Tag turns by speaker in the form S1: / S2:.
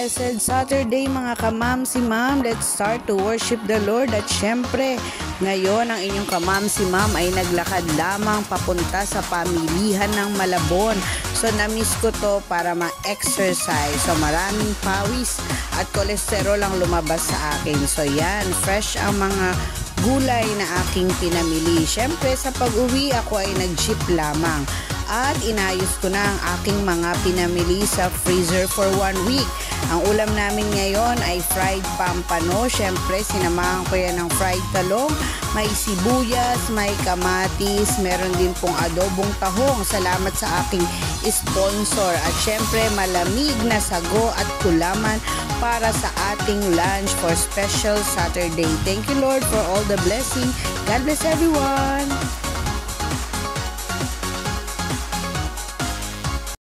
S1: blessed Saturday mga kamam si ma'am. Let's start to worship the Lord. At syempre, ngayon ang inyong kamam si ma'am ay naglakad lamang papunta sa pamilihan ng Malabon. So namiss ko to para ma-exercise. So maraming pawis at kolesterol ang lumabas sa akin. So yan, fresh ang mga gulay na aking pinamili. Syempre sa pag-uwi ako ay nag-jeep lamang. At inayos ko na ang aking mga pinamili sa freezer for 1 week. Ang ulam namin ngayon ay fried pampano. Siyempre, sinamahan ko yan ng fried talong. May sibuyas, may kamatis, meron din pong adobong tahong. Salamat sa aking sponsor. At siyempre, malamig na sago at kulaman para sa ating lunch for special Saturday. Thank you, Lord, for all the blessing. God bless everyone!